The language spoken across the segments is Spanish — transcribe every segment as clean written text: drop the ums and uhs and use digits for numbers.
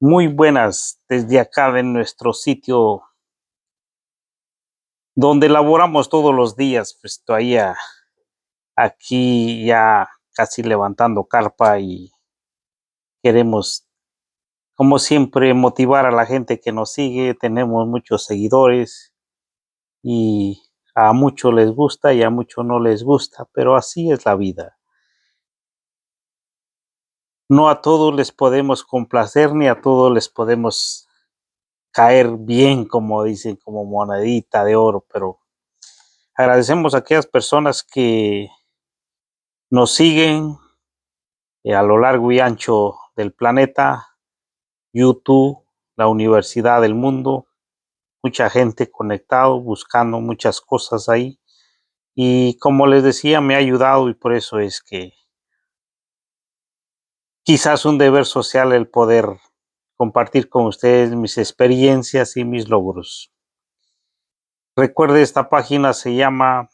Muy buenas, desde acá de nuestro sitio donde laboramos todos los días, pues todavía aquí ya casi levantando carpa y queremos, como siempre, motivar a la gente que nos sigue. Tenemos muchos seguidores y a muchos les gusta y a muchos no les gusta, pero así es la vida. No a todos les podemos complacer ni a todos les podemos caer bien, como dicen, como monedita de oro, pero agradecemos a aquellas personas que nos siguen a lo largo y ancho del planeta, YouTube, la universidad del mundo, mucha gente conectado, buscando muchas cosas ahí. Y como les decía, me ha ayudado y por eso es que quizás un deber social el poder compartir con ustedes mis experiencias y mis logros. Recuerde, esta página se llama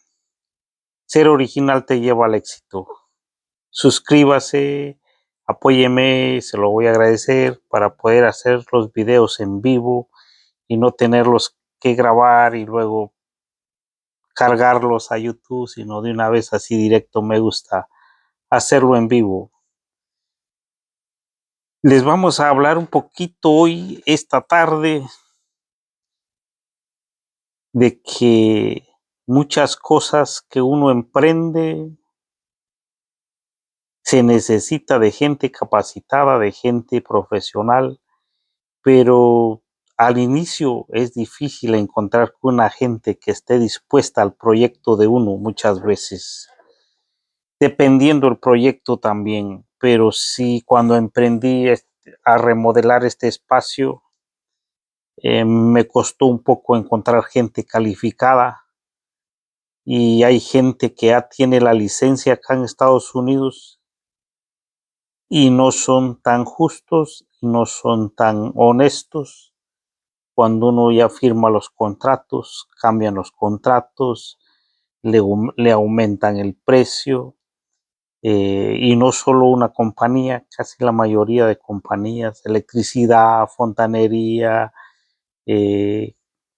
Ser Original te lleva al éxito. Suscríbase, apóyeme, se lo voy a agradecer para poder hacer los videos en vivo y no tenerlos que grabar y luego cargarlos a YouTube, sino de una vez así directo. Me gusta hacerlo en vivo. Les vamos a hablar un poquito hoy, esta tarde, de que muchas cosas que uno emprende se necesita de gente capacitada, de gente profesional, pero al inicio es difícil encontrar una gente que esté dispuesta al proyecto de uno muchas veces, dependiendo el proyecto también, pero sí cuando emprendí a remodelar este espacio, me costó un poco encontrar gente calificada y hay gente que ya tiene la licencia acá en Estados Unidos y no son tan justos, no son tan honestos. Cuando uno ya firma los contratos, cambian los contratos, le aumentan el precio, y no solo una compañía, casi la mayoría de compañías, electricidad, fontanería, eh,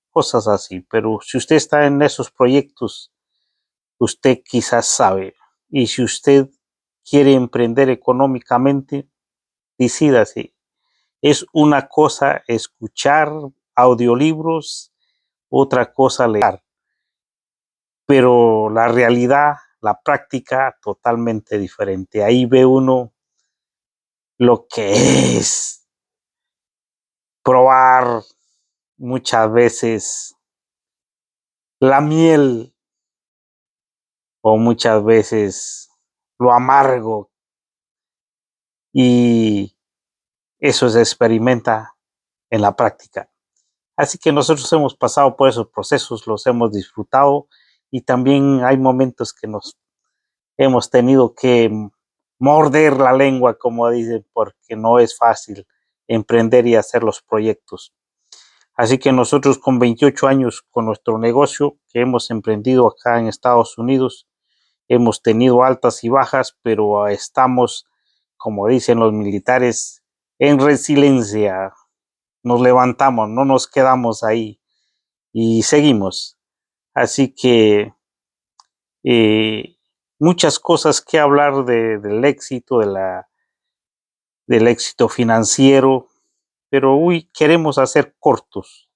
cosas así. Pero si usted está en esos proyectos, usted quizás sabe. Y si usted quiere emprender económicamente, decídase. Es una cosa escuchar audiolibros, otra cosa leer, pero la realidad, la práctica, totalmente diferente. Ahí ve uno lo que es probar muchas veces la miel o muchas veces lo amargo, y eso se experimenta en la práctica. Así que nosotros hemos pasado por esos procesos, los hemos disfrutado y también hay momentos que nos hemos tenido que morder la lengua, como dicen, porque no es fácil emprender y hacer los proyectos. Así que nosotros con 28 años con nuestro negocio que hemos emprendido acá en Estados Unidos, hemos tenido altas y bajas, pero estamos, como dicen los militares, en resiliencia. Nos levantamos, no nos quedamos ahí y seguimos. Así que eh, muchas cosas que hablar del éxito, del éxito financiero, pero hoy queremos hacer cortos.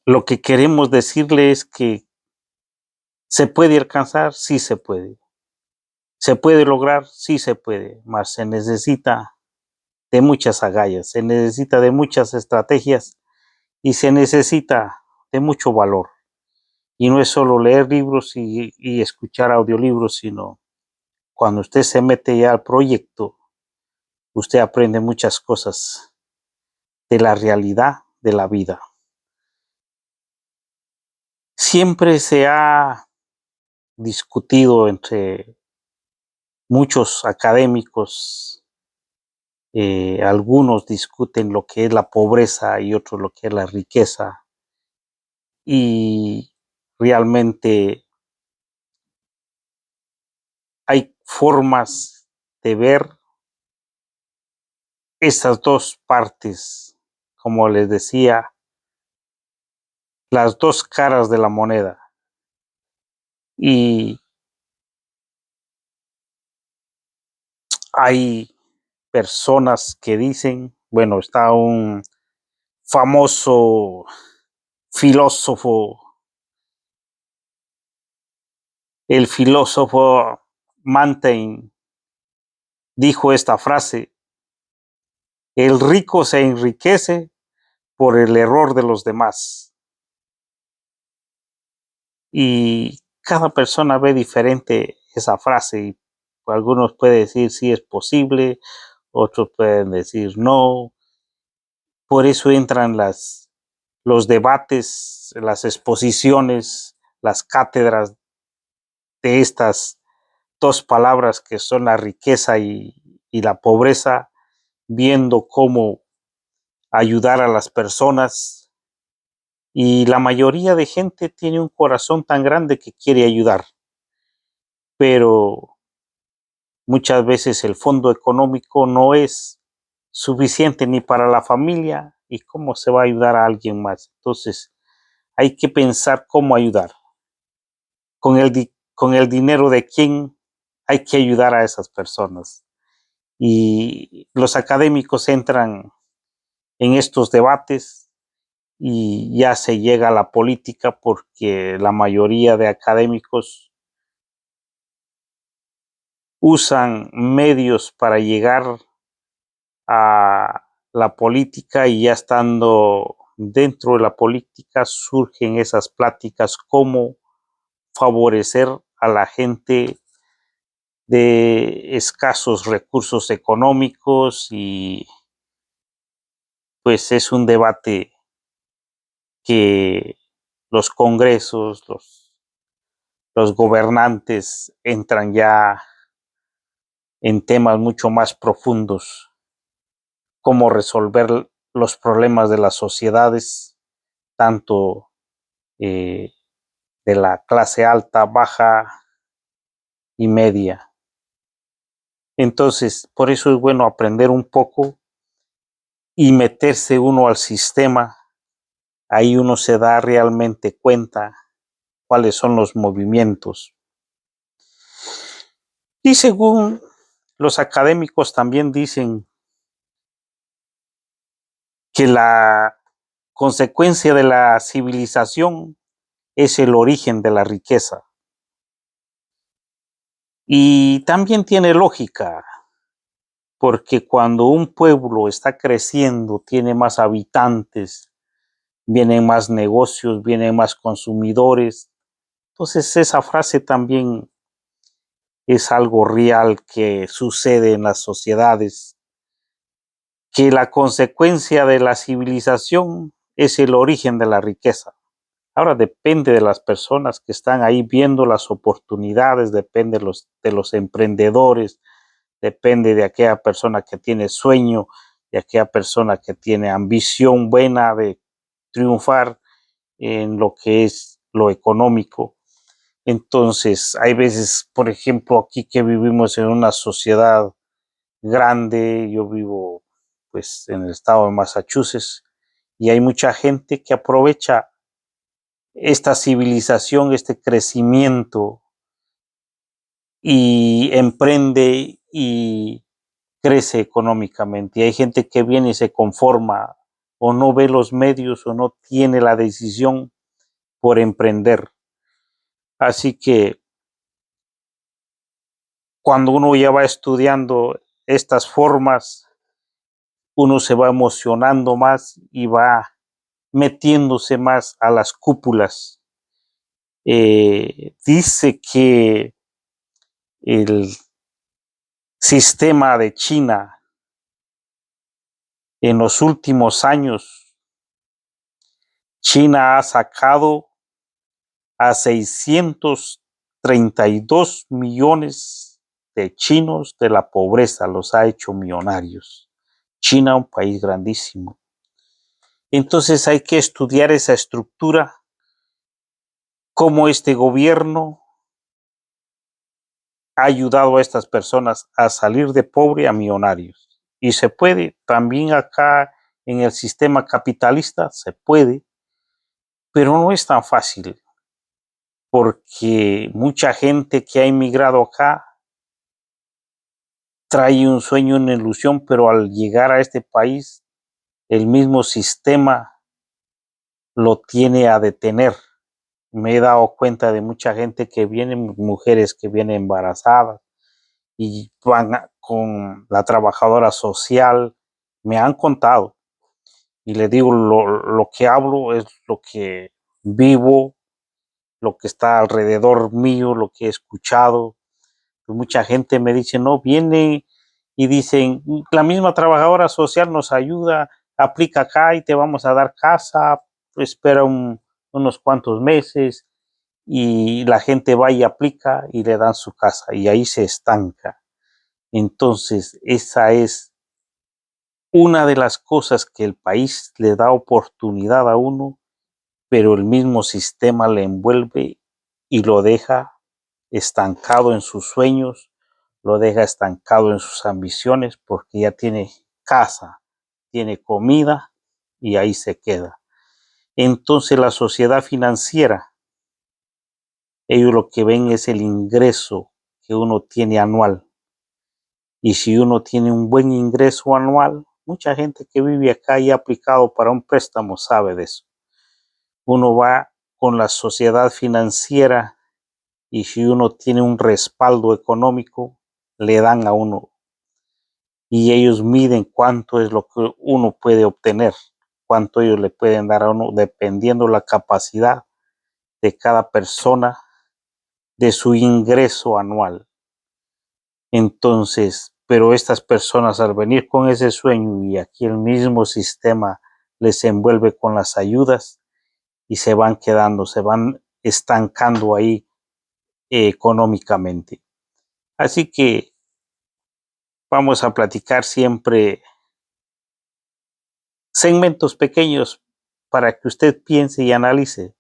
Lo que queremos decirle es que se puede alcanzar, sí se puede. Se puede lograr, sí se puede, mas se necesita de muchas agallas, se necesita de muchas estrategias y se necesita de mucho valor. Y no es solo leer libros y escuchar audiolibros, sino cuando usted se mete ya al proyecto, usted aprende muchas cosas de la realidad de la vida. Siempre se ha discutido entre muchos académicos, algunos discuten lo que es la pobreza y otros lo que es la riqueza, y realmente hay formas de ver estas dos partes, como les decía, las dos caras de la moneda. Y hay personas que dicen, bueno, está un famoso filósofo, el filósofo Montaigne, dijo esta frase: el rico se enriquece por el error de los demás. Y cada persona ve diferente esa frase y algunos pueden decir sí es posible, otros pueden decir no. Por eso entran los debates, las exposiciones, las cátedras de estas dos palabras que son la riqueza y la pobreza, viendo cómo ayudar a las personas. Y la mayoría de gente tiene un corazón tan grande que quiere ayudar, pero muchas veces el fondo económico no es suficiente ni para la familia y cómo se va a ayudar a alguien más. Entonces, hay que pensar cómo ayudar. Con el dinero de quién hay que ayudar a esas personas. Y los académicos entran en estos debates y ya se llega a la política porque la mayoría de académicos usan medios para llegar a la política y ya estando dentro de la política surgen esas pláticas cómo favorecer a la gente de escasos recursos económicos y pues es un debate que los congresos, los gobernantes entran ya en temas mucho más profundos, cómo resolver los problemas de las sociedades, tanto de la clase alta, baja y media. Entonces, por eso es bueno aprender un poco y meterse uno al sistema. Ahí uno se da realmente cuenta cuáles son los movimientos. Y según los académicos también dicen que la consecuencia de la civilización es el origen de la riqueza. Y también tiene lógica, porque cuando un pueblo está creciendo, tiene más habitantes, vienen más negocios, vienen más consumidores. Entonces esa frase también es algo real que sucede en las sociedades, que la consecuencia de la civilización es el origen de la riqueza. Ahora depende de las personas que están ahí viendo las oportunidades, depende de los emprendedores, depende de aquella persona que tiene sueño, de aquella persona que tiene ambición buena de triunfar en lo que es lo económico. Entonces, hay veces, por ejemplo, aquí que vivimos en una sociedad grande, yo vivo pues en el estado de Massachusetts y hay mucha gente que aprovecha esta civilización, este crecimiento y emprende y crece económicamente. Y hay gente que viene y se conforma o no ve los medios o no tiene la decisión por emprender. Así que cuando uno ya va estudiando estas formas, uno se va emocionando más y va metiéndose más a las cúpulas. Dice que el sistema de China en los últimos años, China ha sacado a 632 millones de chinos de la pobreza, los ha hecho millonarios. China, un país grandísimo. Entonces hay que estudiar esa estructura, cómo este gobierno ha ayudado a estas personas a salir de pobre a millonarios. y se puede. También acá en el sistema capitalista se puede, pero no es tan fácil, porque mucha gente que ha emigrado acá trae un sueño, una ilusión, pero al llegar a este país, el mismo sistema lo tiene a detener. Me he dado cuenta de mucha gente que viene, mujeres que vienen embarazadas y van con la trabajadora social, me han contado, y le digo, lo que hablo es lo que vivo, lo que está alrededor mío, lo que he escuchado. Pues mucha gente me dice, no, viene y dicen, la misma trabajadora social nos ayuda, aplica acá y te vamos a dar casa, espera unos cuantos meses y la gente va y aplica y le dan su casa y ahí se estanca. Entonces, esa es una de las cosas que el país le da oportunidad a uno, pero el mismo sistema le envuelve y lo deja estancado en sus sueños, lo deja estancado en sus ambiciones porque ya tiene casa, tiene comida y ahí se queda. Entonces la sociedad financiera, ellos lo que ven es el ingreso que uno tiene anual. Y si uno tiene un buen ingreso anual, mucha gente que vive acá y ha aplicado para un préstamo sabe de eso. Uno va con la sociedad financiera y si uno tiene un respaldo económico, le dan a uno y ellos miden cuánto es lo que uno puede obtener, cuánto ellos le pueden dar a uno, dependiendo la capacidad de cada persona de su ingreso anual. Entonces, pero estas personas al venir con ese sueño y aquí el mismo sistema les envuelve con las ayudas y se van quedando, se van estancando ahí económicamente. Así que vamos a platicar siempre segmentos pequeños para que usted piense y analice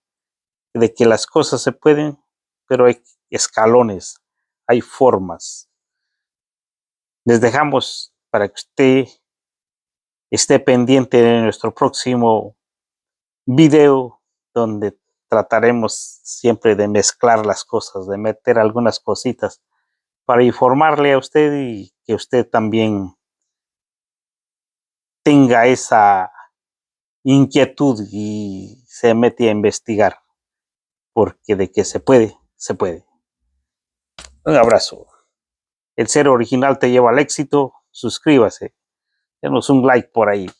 de que las cosas se pueden, pero hay escalones, hay formas. Les dejamos para que usted esté pendiente de nuestro próximo video donde trataremos siempre de mezclar las cosas, de meter algunas cositas para informarle a usted y que usted también tenga esa inquietud y se mete a investigar, porque de que se puede, se puede. Un abrazo. El ser original te lleva al éxito. Suscríbase. Denos un like por ahí.